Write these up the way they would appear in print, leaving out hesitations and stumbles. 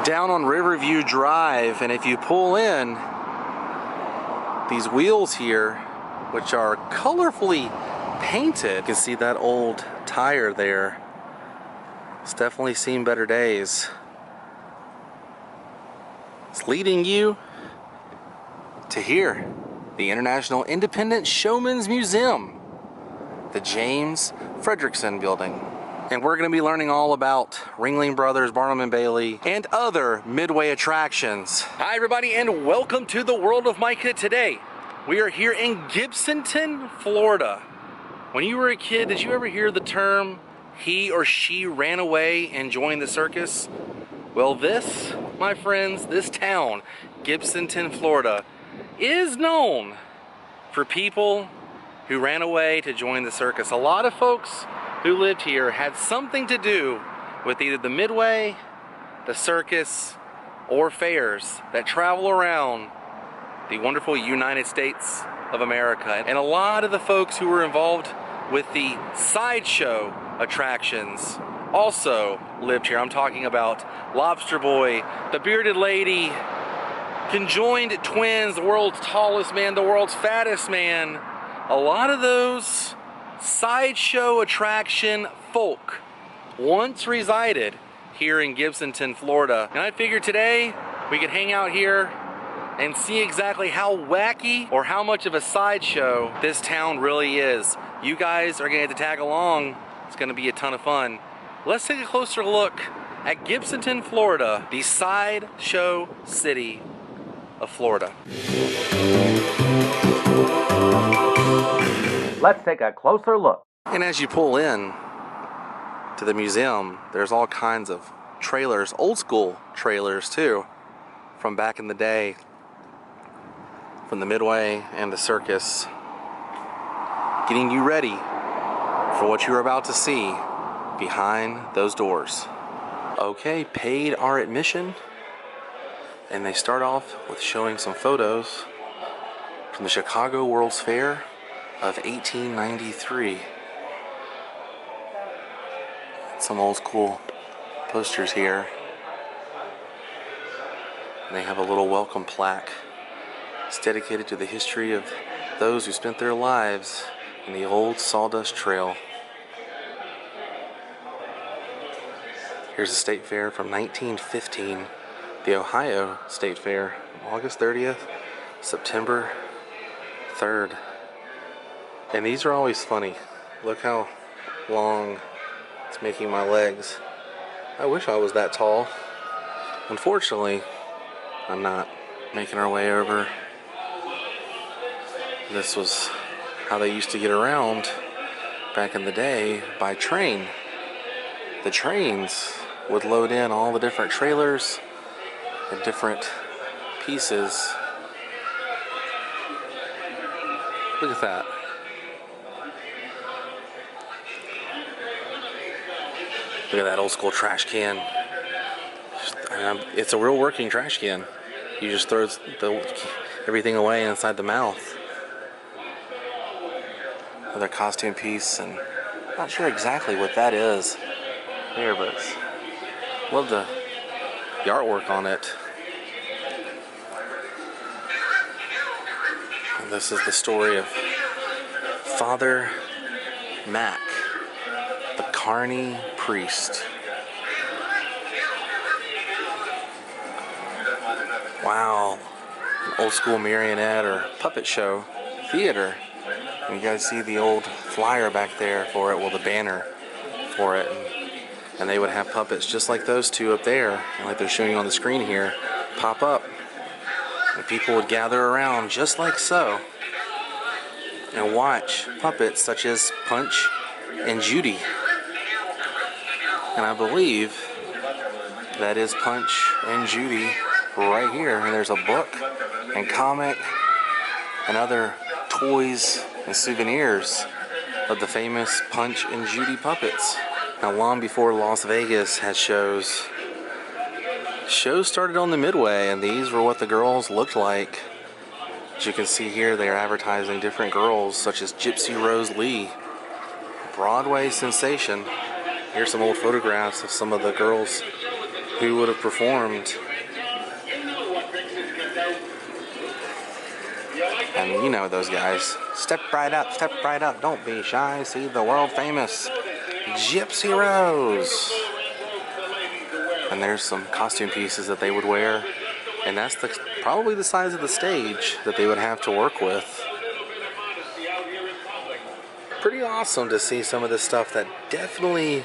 down on Riverview Drive, and if you pull in, these wheels here, which are colorfully painted, you can see that old tire there. It's definitely seen better days. It's leading you to here, the International Independent Showmen's Museum, the James Frederickson Building. And we're going to be learning all about Ringling Brothers, Barnum and Bailey, and other Midway attractions. Hi everybody, and welcome to the world of Micah. Today, we are here in Gibsonton, Florida. When you were a kid, did you ever hear the term, he or she ran away and joined the circus? Well, this, my friends, this town, Gibsonton, Florida, is known for people who ran away to join the circus. A lot of folks who lived here had something to do with either the Midway, the circus, or fairs that travel around the wonderful United States of America. And a lot of the folks who were involved with the sideshow attractions also lived here. I'm talking about Lobster Boy, the Bearded Lady, Conjoined Twins, the world's tallest man, the world's fattest man. A lot of those sideshow attraction folk once resided here in Gibsonton, Florida. And I figured today we could hang out here and see exactly how wacky or how much of a sideshow this town really is. You guys are gonna have to tag along. It's gonna be a ton of fun. Let's take a closer look at Gibsonton, Florida, the sideshow city of Florida. Let's take a closer look. And as you pull in to the museum, there's all kinds of trailers, old school trailers too, from back in the day, from the Midway and the circus, getting you ready for what you're about to see behind those doors. Okay, paid our admission, and they start off with showing some photos from the Chicago World's Fair of 1893. Some old school posters here. And they have a little welcome plaque. It's dedicated to the history of those who spent their lives in the old sawdust trail. Here's a state fair from 1915, the Ohio State Fair, August 30th, September 3rd. And these are always funny. Look how long it's making my legs. I wish I was that tall. Unfortunately, I'm not. Making our way over. This was how they used to get around back in the day, by train. The trains would load in all the different trailers and different pieces. Look at that. Look at that old school trash can. It's a real working trash can. You just throw everything away inside the mouth. Another costume piece, and I'm not sure exactly what that is here, but love the artwork on it. And this is the story of Father Mac, the Carney priest. Wow, an old school marionette or puppet show theater. And you guys see the old flyer back there for it, well, the banner for it. And they would have puppets just like those two up there, and like they're showing on the screen here, pop up. And people would gather around just like so and watch puppets such as Punch and Judy. And I believe that is Punch and Judy right here. And there's a book and comic and other toys and souvenirs of the famous Punch and Judy puppets. Now, long before Las Vegas had shows started on the Midway, and these were what the girls looked like. As you can see here, they are advertising different girls such as Gypsy Rose Lee, Broadway sensation. Here's some old photographs of some of the girls who would have performed. And you know those guys. Step right up, don't be shy. See the world famous Gypsy Rose. And there's some costume pieces that they would wear. And that's probably the size of the stage that they would have to work with. Pretty awesome to see some of this stuff that definitely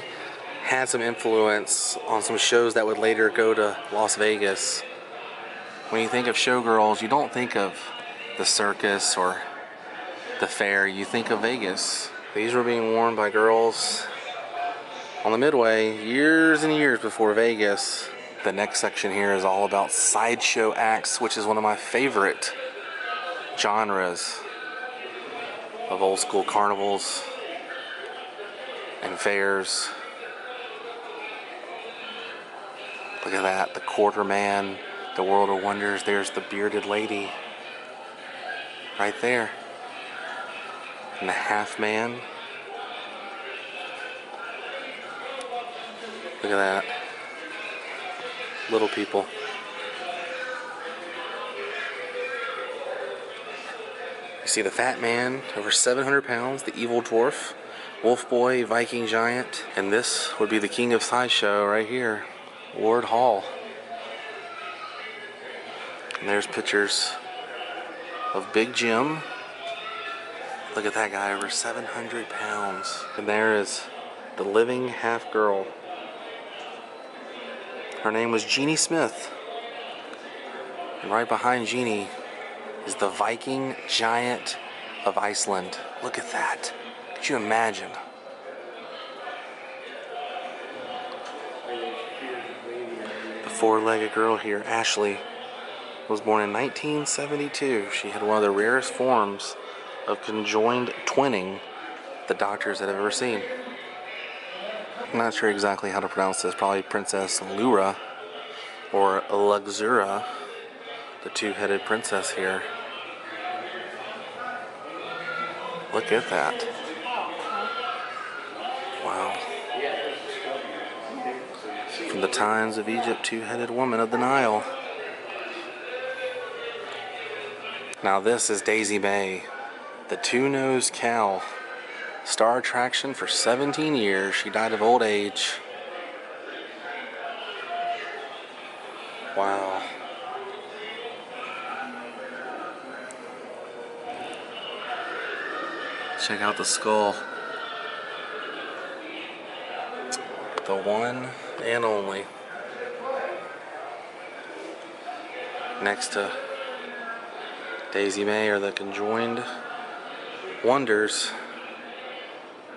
had some influence on some shows that would later go to Las Vegas. When you think of showgirls, you don't think of the circus or the fair, you think of Vegas. These were being worn by girls on the Midway years and years before Vegas. The next section here is all about sideshow acts, which is one of my favorite genres of old school carnivals and fairs. Look at that, the quarter man, the world of wonders. There's the bearded lady right there. And the half man. Look at that. Little people. You see the fat man, over 700 pounds, the evil dwarf, wolf boy, Viking giant, and this would be the king of sideshow right here, Ward Hall. And there's pictures of Big Jim. Look at that guy, over 700 pounds. And there is the living half girl. Her name was Jeannie Smith. And right behind Jeannie is the Viking giant of Iceland. Look at that. Could you imagine? The four-legged girl here, Ashley, was born in 1972. She had one of the rarest forms of conjoined twinning the doctors had ever seen. I'm not sure exactly how to pronounce this. Probably Princess Lura or Luxura, the two-headed princess here. Look at that. Wow. From the times of Egypt, two-headed woman of the Nile. Now this is Daisy May, the two-nosed cow. Star attraction for 17 years. She died of old age. Wow. Check out the skull. The one and only. Next to Daisy May are the conjoined wonders.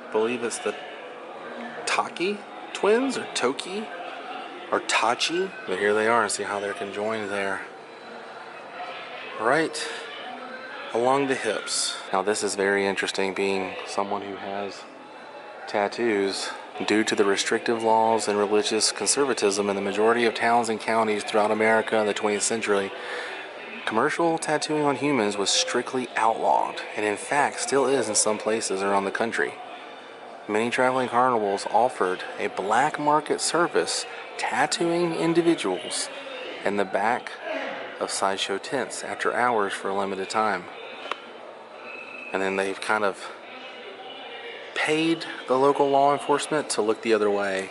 I believe it's the Taki twins or Toki or Tachi. But here they are, and see how they're conjoined there. Right along the hips. Now this is very interesting, being someone who has tattoos. Due to the restrictive laws and religious conservatism in the majority of towns and counties throughout America in the 20th century, commercial tattooing on humans was strictly outlawed, and in fact still is in some places around the country. Many traveling carnivals offered a black market service tattooing individuals in the back of sideshow tents after hours for a limited time. And then they've kind of paid the local law enforcement to look the other way.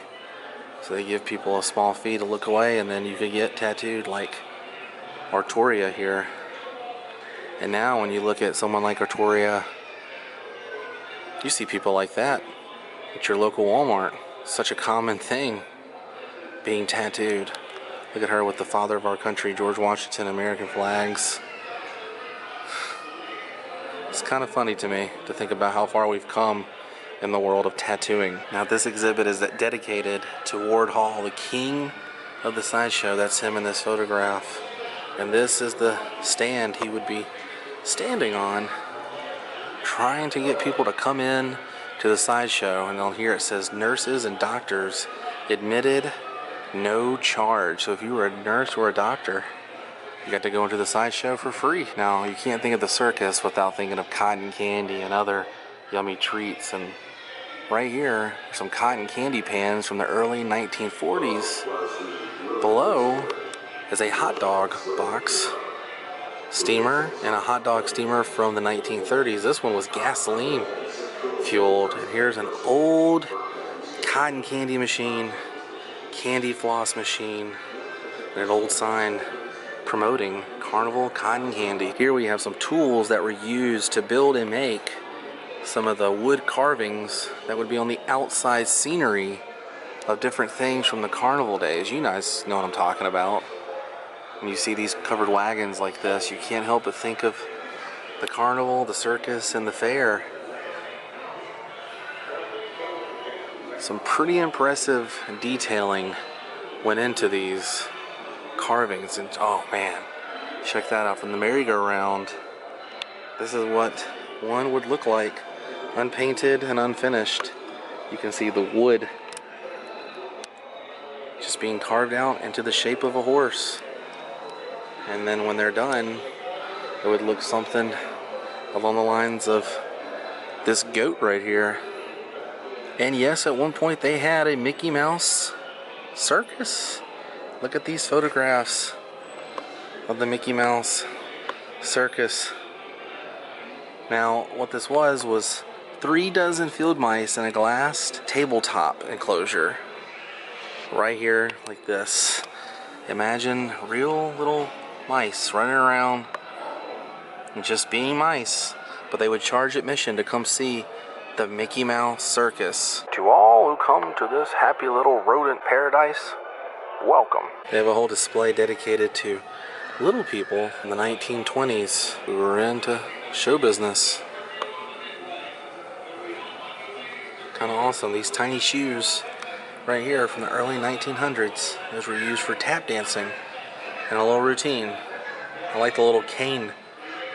So they give people a small fee to look away, and then you could get tattooed like Arturia here. And now when you look at someone like Arturia, you see people like that at your local Walmart. Such a common thing, being tattooed. Look at her with the father of our country, George Washington, American flags. It's kind of funny to me to think about how far we've come in the world of tattooing. Now this exhibit is dedicated to Ward Hall, the king of the sideshow. That's him in this photograph. And this is the stand he would be standing on, trying to get people to come in to the sideshow. And on here it says nurses and doctors admitted, no charge. So if you were a nurse or a doctor, you got to go into the sideshow for free. Now you can't think of the circus without thinking of cotton candy and other yummy treats and Right here, some cotton candy pans from the early 1940s. Below is a hot dog box steamer and a hot dog steamer from the 1930s. This one was gasoline fueled. And here's an old cotton candy machine, candy floss machine, and an old sign promoting Carnival cotton candy. Here we have some tools that were used to build and make some of the wood carvings that would be on the outside scenery of different things from the carnival days. You guys know what I'm talking about. When you see these covered wagons like this, you can't help but think of the carnival, the circus, and the fair. Some pretty impressive detailing went into these carvings, and oh man, check that out from the merry-go-round. This is what one would look like, unpainted and unfinished. You can see the wood just being carved out into the shape of a horse. And then when they're done, it would look something along the lines of this goat right here. And yes, at one point they had a Mickey Mouse circus. Look at these photographs of the Mickey Mouse circus. Now, what this was 3 dozen field mice in a glassed tabletop enclosure. Right here, like this. Imagine real little mice running around and just being mice. But they would charge admission to come see the Mickey Mouse circus. To all who come to this happy little rodent paradise, welcome. They have a whole display dedicated to little people in the 1920s who were into show business. Kind of awesome. These tiny shoes right here from the early 1900s. Those were used for tap dancing and a little routine. I like the little cane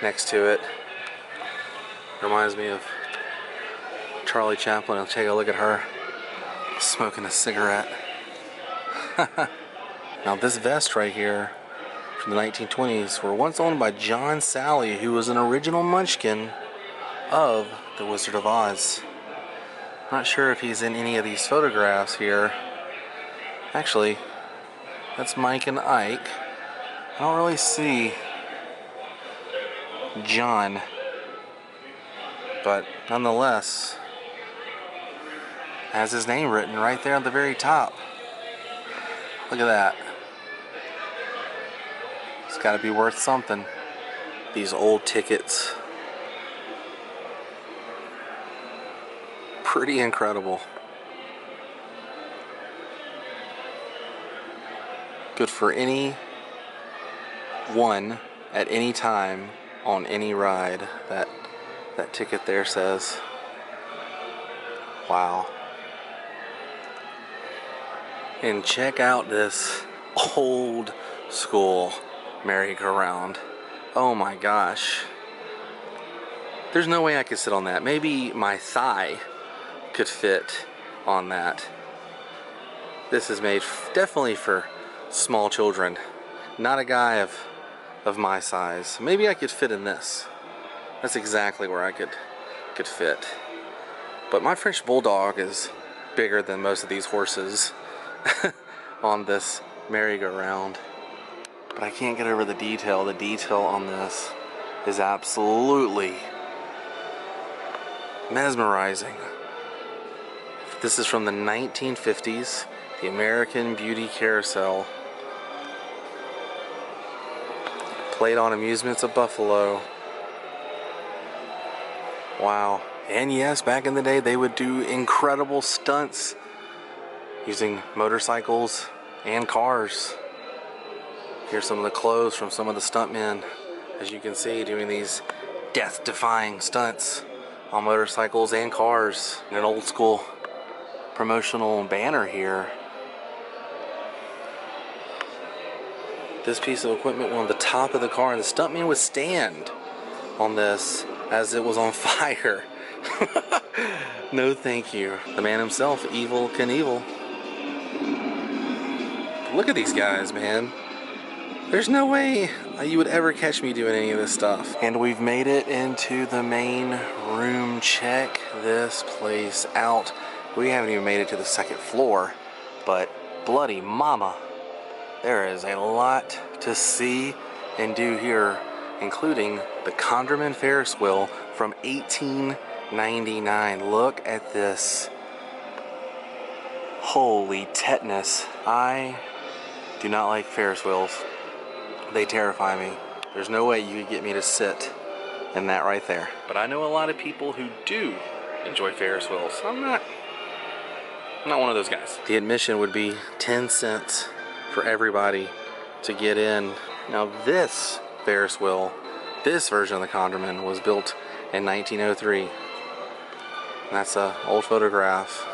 next to it. Reminds me of Charlie Chaplin. I'll take a look at her smoking a cigarette. Now this vest right here from the 1920s were once owned by John Sally, who was an original munchkin of The Wizard of Oz. Not sure if he's in any of these photographs here. Actually, that's Mike and Ike. I don't really see John, but nonetheless, has his name written right there at the very top. Look at that. It's got to be worth something. These old tickets. Pretty incredible. Good for any one at any time on any ride. That ticket there says. Wow. And check out this old school merry-go-round. Oh my gosh. There's no way I could sit on that. Maybe my thigh could fit on that. This is made definitely for small children. Not a guy of my size. Maybe I could fit in this. That's exactly where I could fit. But my French Bulldog is bigger than most of these horses on this merry-go-round. But I can't get over the detail. The detail on this is absolutely mesmerizing. This is from the 1950s, the American Beauty Carousel. Played on amusements of Buffalo. Wow. And yes, back in the day, they would do incredible stunts using motorcycles and cars. Here's some of the clothes from some of the stuntmen, as you can see, doing these death-defying stunts on motorcycles and cars. And an old school promotional banner here. This piece of equipment went on the top of the car, and the stuntman would stand on this as it was on fire. No thank you. The man himself, Evel Knievel. Look at these guys, man. There's no way you would ever catch me doing any of this stuff. And we've made it into the main room. Check this place out. We haven't even made it to the second floor, but bloody mama, there is a lot to see and do here, including the Condorman Ferris wheel from 1899. Look at this. Holy tetanus. I do not like Ferris wheels. They terrify me. There's no way you could get me to sit in that right there. But I know a lot of people who do enjoy Ferris wheels. I'm not one of those guys. The admission would be 10 cents for everybody to get in. Now this Ferris wheel, this version of the Condorman, was built in 1903. And that's an old photograph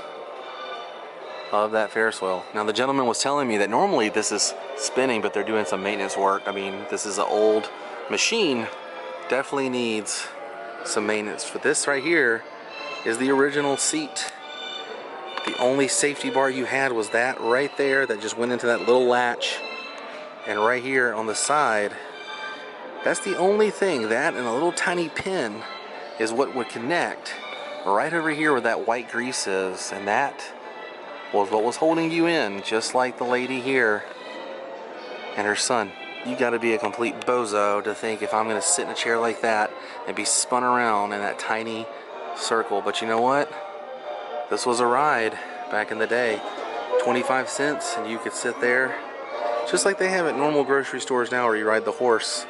of that Ferris wheel. Now the gentleman was telling me that normally this is spinning, but they're doing some maintenance work. I mean, this is an old machine, definitely needs some maintenance. For this right here is the original seat. The only safety bar you had was that right there that just went into that little latch. And right here on the side, that's the only thing. That and a little tiny pin is what would connect right over here where that white grease is. And that was what was holding you in, just like the lady here and her son. You gotta be a complete bozo to think if I'm gonna sit in a chair like that and be spun around in that tiny circle. But you know what? This was a ride back in the day. 25 cents and you could sit there, just like they have at normal grocery stores now where you ride the horse.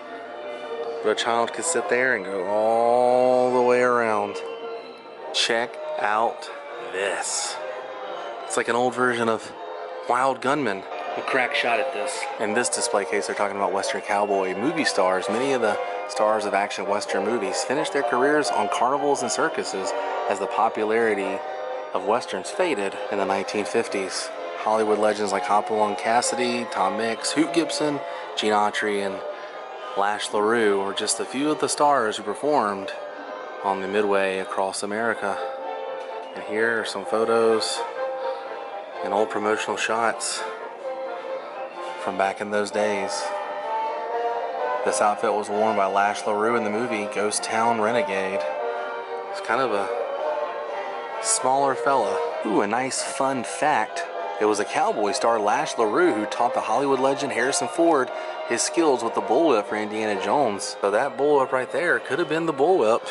But a child could sit there and go all the way around. Check out this. It's like an old version of Wild Gunman. A crack shot at this. In this display case, they're talking about Western cowboy movie stars. Many of the stars of action Western movies finished their careers on carnivals and circuses as the popularity of Westerns faded in the 1950s. Hollywood legends like Hopalong Cassidy, Tom Mix, Hoot Gibson, Gene Autry, and Lash LaRue were just a few of the stars who performed on the Midway across America. And here are some photos and old promotional shots from back in those days. This outfit was worn by Lash LaRue in the movie Ghost Town Renegade. It's kind of a smaller fella. Ooh, a nice fun fact. It was a cowboy star, Lash LaRue, who taught the Hollywood legend Harrison Ford his skills with the bullwhip for Indiana Jones. So that bullwhip right there could have been the bullwhip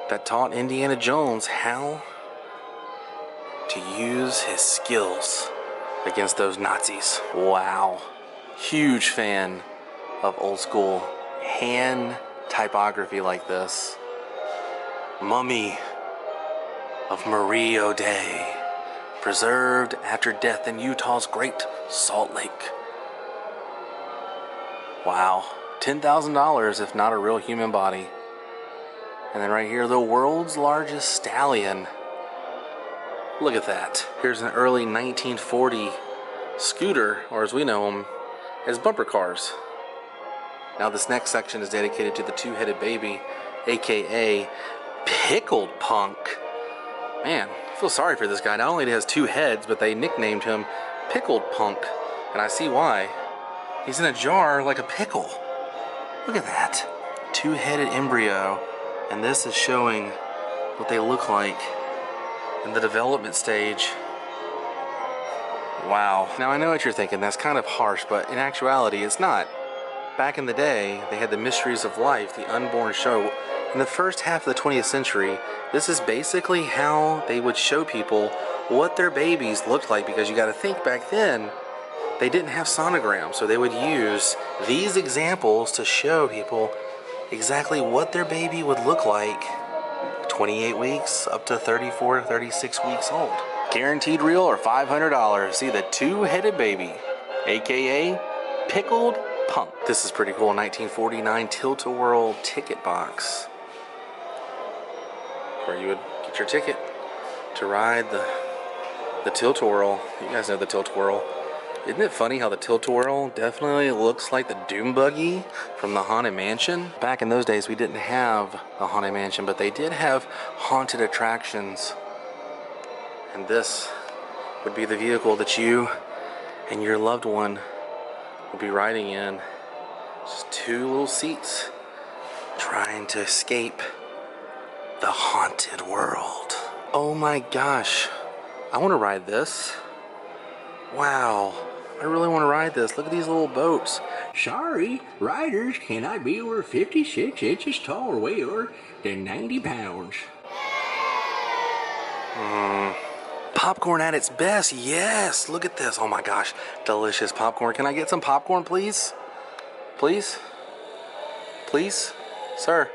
that taught Indiana Jones how to use his skills against those Nazis. Wow. Huge fan of old school hand typography like this. Mummy of Marie O'Day, preserved after death in Utah's Great Salt Lake. Wow. $10,000 if not a real human body. And then right here, the world's largest stallion. Look at that. Here's an early 1940 scooter, or as we know them, as bumper cars. Now this next section is dedicated to the two-headed baby, aka Pickled Punk. Man, I feel sorry for this guy. Not only has two heads, but they nicknamed him Pickled Punk. And I see why. He's in a jar like a pickle. Look at that. Two-headed embryo. And this is showing what they look like in the development stage. Wow. Now I know what you're thinking, that's kind of harsh, but in actuality it's not. Back in the day, they had the Mysteries of Life, the unborn show. In the first half of the 20th century, this is basically how they would show people what their babies looked like, because you got to think back then, they didn't have sonograms, so they would use these examples to show people exactly what their baby would look like 28 weeks up to 34, 36 weeks old. Guaranteed real or $500. See the two-headed baby, aka Pickled Punk. This is pretty cool. 1949 Tilt-A-Whirl ticket box, where you would get your ticket to ride the Tilt-A-Whirl. You guys know the Tilt-A-Whirl. Isn't it funny how the Tilt-A-Whirl definitely looks like the Doom Buggy from the Haunted Mansion? Back in those days, we didn't have the Haunted Mansion, but they did have haunted attractions. And this would be the vehicle that you and your loved one we'll be riding in. Just two little seats, trying to escape the haunted world. Oh my gosh, I want to ride this. Wow, I really want to ride this. Look at these little boats. Sorry, riders cannot be over 56 inches tall or weigh over than 90 pounds. Popcorn at its best, yes. Look at this, oh my gosh, delicious popcorn. Can I get some popcorn, please? Please? Please? Sir,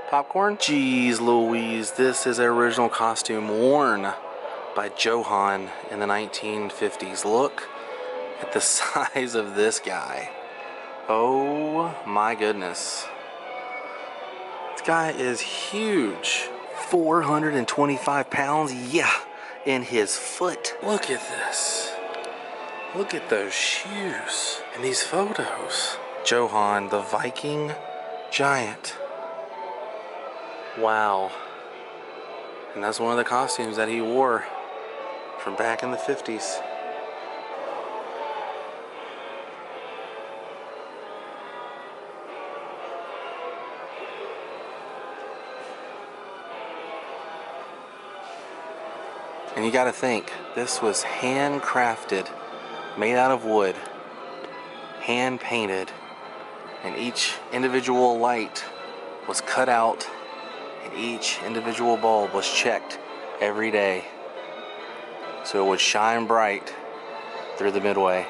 popcorn? Jeez Louise, this is an original costume worn by Johann in the 1950s. Look at the size of this guy. Oh my goodness. This guy is huge. 425 pounds, yeah, in his foot. Look at this. Look at those shoes and these photos. Johann, the Viking giant. Wow. And that's one of the costumes that he wore from back in the 50s. And you gotta think, this was handcrafted, made out of wood, hand painted, and each individual light was cut out, and each individual bulb was checked every day, so it would shine bright through the Midway.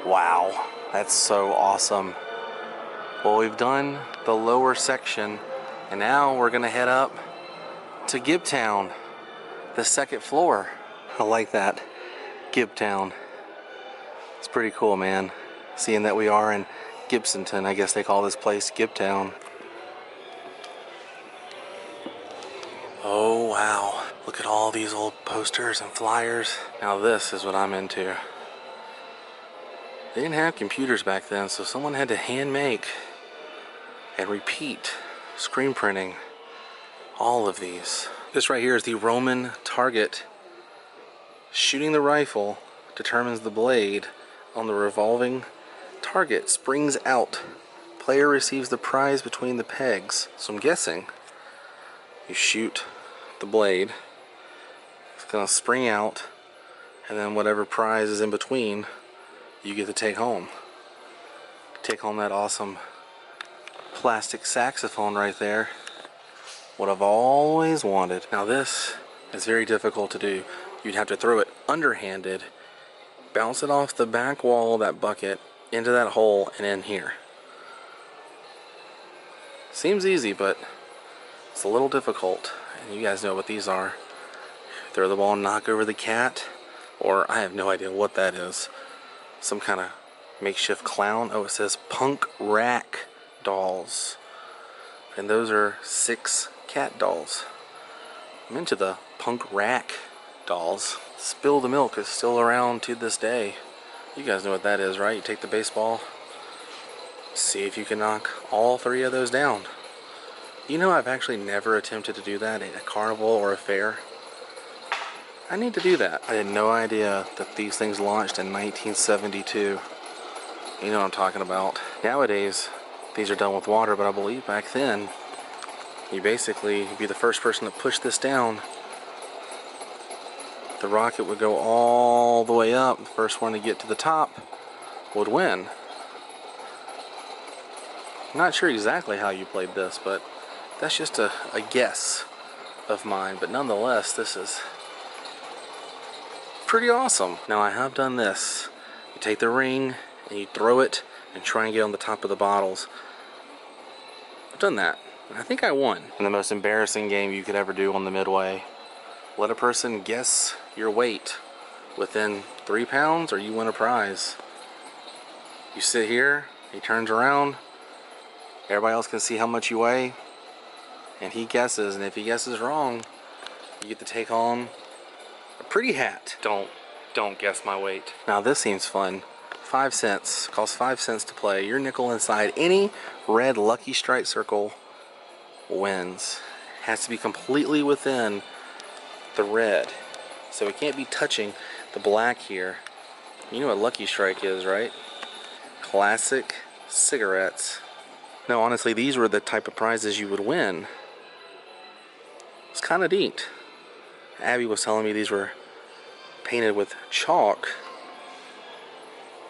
Wow, that's so awesome. Well, we've done the lower section, and now we're gonna head up to Gibtown, the second floor. I like that, Gibtown. It's pretty cool, man. Seeing that we are in Gibsonton, I guess they call this place Gibtown. Oh wow, look at all these old posters and flyers. Now this is what I'm into. They didn't have computers back then, so someone had to hand make and repeat screen printing all of these. This right here is the Roman target. Shooting the rifle determines the blade on the revolving target springs out. Player receives the prize between the pegs. So I'm guessing you shoot the blade, it's gonna spring out, and then whatever prize is in between, you get to take home. Take home that awesome plastic saxophone right there. What I've always wanted. Now this is very difficult to do. You'd have to throw it underhanded, bounce it off the back wall of that bucket into that hole and in here. Seems easy, but it's a little difficult. And you guys know what these are. Throw the ball and knock over the cat, or I have no idea what that is. Some kind of makeshift clown. Oh, it says punk rack dolls. And those are 6 cat dolls. I'm into the punk rack dolls. Spill the milk is still around to this day. You guys know what that is, right? You take the baseball, see if you can knock all 3 of those down. You know, I've actually never attempted to do that at a carnival or a fair. I need to do that. I had no idea that these things launched in 1972. You know what I'm talking about. Nowadays, these are done with water, but I believe back then, you basically be the first person to push this down. The rocket would go all the way up. The first one to get to the top would win. I'm not sure exactly how you played this, but that's just a guess of mine. But nonetheless, this is pretty awesome. Now I have done this. You take the ring and you throw it and try and get on the top of the bottles. I've done that. I think I won. And the most embarrassing game you could ever do on the Midway. Let a person guess your weight within 3 pounds or you win a prize. You sit here, he turns around, everybody else can see how much you weigh, and he guesses, and if he guesses wrong, you get to take home a pretty hat. Don't guess my weight. Now this seems fun. 5 cents, costs 5 cents to play. Your nickel inside any red Lucky Strike circle wins. Has to be completely within the red, so it can't be touching the black here. You know what Lucky Strike is, right? Classic cigarettes. No, honestly, these were the type of prizes you would win. It's kind of neat. Abby was telling me these were painted with chalk.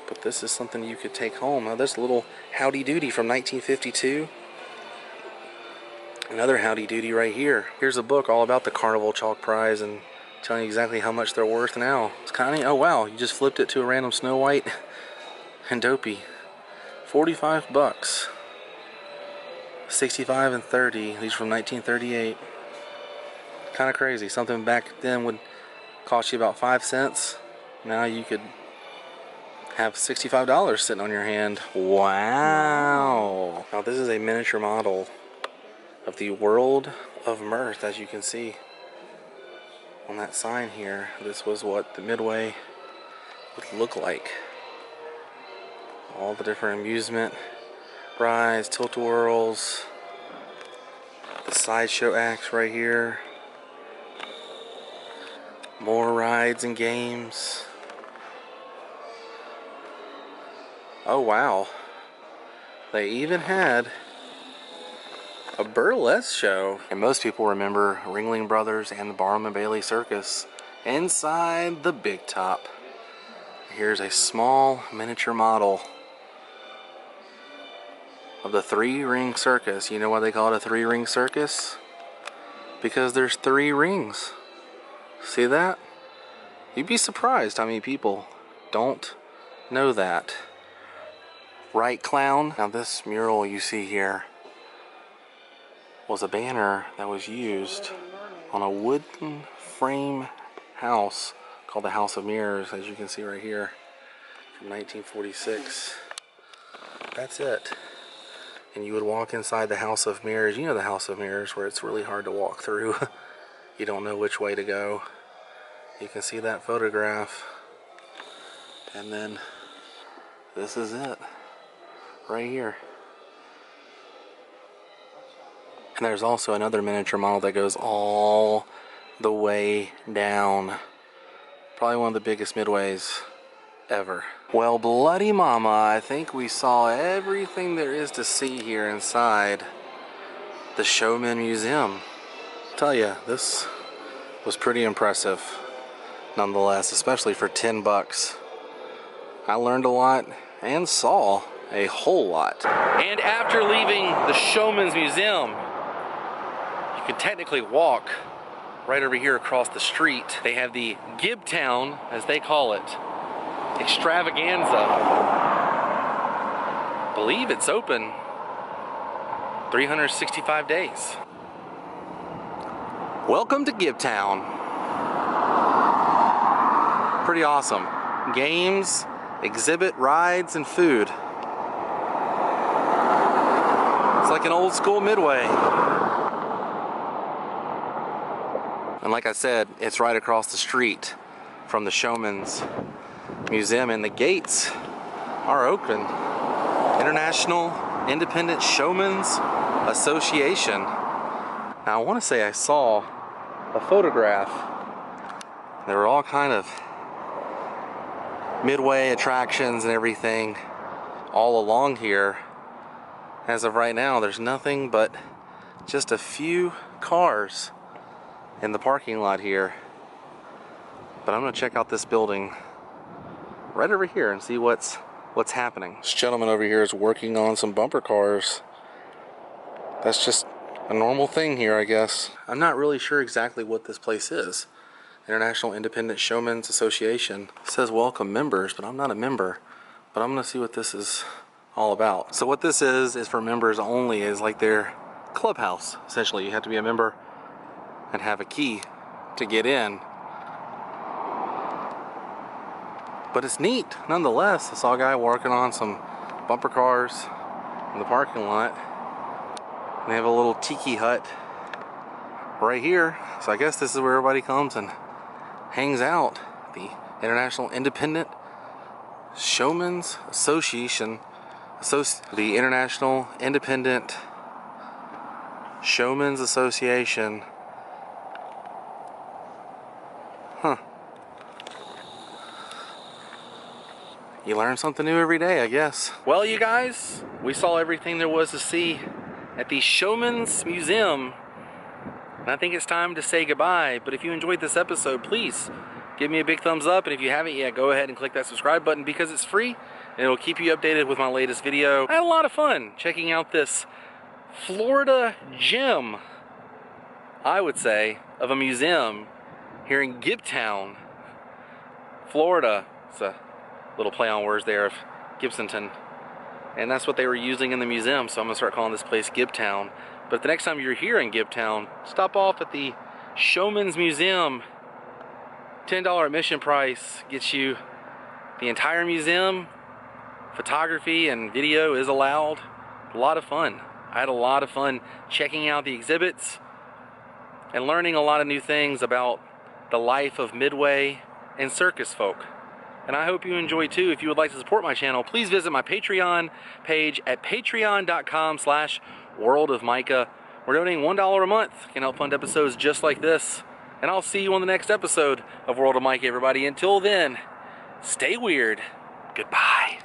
But this is something you could take home. Now, there's a little Howdy Doody from 1952. Another Howdy Doody right here. Here's a book all about the Carnival Chalk Prize and telling you exactly how much they're worth now. It's kind of neat. Oh wow, you just flipped it to a random Snow White and Dopey. 45 bucks. 65 and 30. These from 1938. Kind of crazy. Something back then would cost you about 5 cents. Now you could have $65 sitting on your hand. Wow. Now this is a miniature model of the World of Mirth, as you can see on that sign here. This was what the Midway would look like. All the different amusement rides, tilt-a-whirls, the Sideshow Acts right here. More rides and games. Oh wow. They even had a burlesque show. And most people remember Ringling Brothers and the Barnum and Bailey Circus inside the Big Top. Here's a small miniature model of the 3-ring circus. You know why they call it a 3-ring circus? Because there's 3 rings. See that? You'd be surprised how many people don't know that. Right, clown? Now this mural you see here was a banner that was used on a wooden frame house called the House of Mirrors, as you can see right here, from 1946. That's it. And you would walk inside the House of Mirrors. You know the House of Mirrors, where it's really hard to walk through. You don't know which way to go. You can see that photograph. And then this is it. Right here. And there's also another miniature model that goes all the way down. Probably one of the biggest Midways ever. Well, bloody mama, I think we saw everything there is to see here inside the Showman Museum. I'll tell you, this was pretty impressive nonetheless, especially for 10 bucks. I learned a lot and saw a whole lot. And after leaving the Showman's Museum, you can technically walk right over here across the street. They have the Gibtown, as they call it, extravaganza. I believe it's open 365 days. Welcome to Gibtown. Pretty awesome. Games, exhibit, rides, and food. It's like an old school Midway. And like I said, it's right across the street from the Showman's Museum, and the gates are open. International Independent Showmen's Association. Now I want to say I saw a photograph. There were all kind of Midway attractions and everything all along here. As of right now, there's nothing but just a few cars in the parking lot here. But I'm gonna check out this building right over here and see what's happening. This gentleman over here is working on some bumper cars. That's just a normal thing here, I guess. I'm not really sure exactly what this place is. International Independent Showmen's Association. It says welcome members, but I'm not a member. But I'm gonna see what this is all about. So what this is for members only, is like their clubhouse. Essentially, you have to be a member and have a key to get in. But it's neat, nonetheless. I saw a guy working on some bumper cars in the parking lot. And they have a little tiki hut right here. So I guess this is where everybody comes and hangs out. The International Independent Showmen's Association. The International Independent Showmen's Association. Huh. You learn something new every day, I guess. Well, you guys, we saw everything there was to see at the Showman's Museum. And I think it's time to say goodbye. But if you enjoyed this episode, please give me a big thumbs up. And if you haven't yet, go ahead and click that subscribe button because it's free. And it'll keep you updated with my latest video. I had a lot of fun checking out this Florida gem, I would say, of a museum here in Gibsonton, Florida. It's a little play on words there of Gibsonton. And that's what they were using in the museum, so I'm gonna start calling this place Gibtown. But the next time you're here in Gibtown, stop off at the Showman's Museum. $10 admission price gets you the entire museum. Photography and video is allowed. A lot of fun. I had a lot of fun checking out the exhibits and learning a lot of new things about the life of Midway and circus folk. And I hope you enjoy too. If you would like to support my channel, please visit my Patreon page at patreon.com/worldofmicah. We're donating $1 a month. Can help fund episodes just like this. And I'll see you on the next episode of World of Micah, everybody. Until then, stay weird. Goodbye.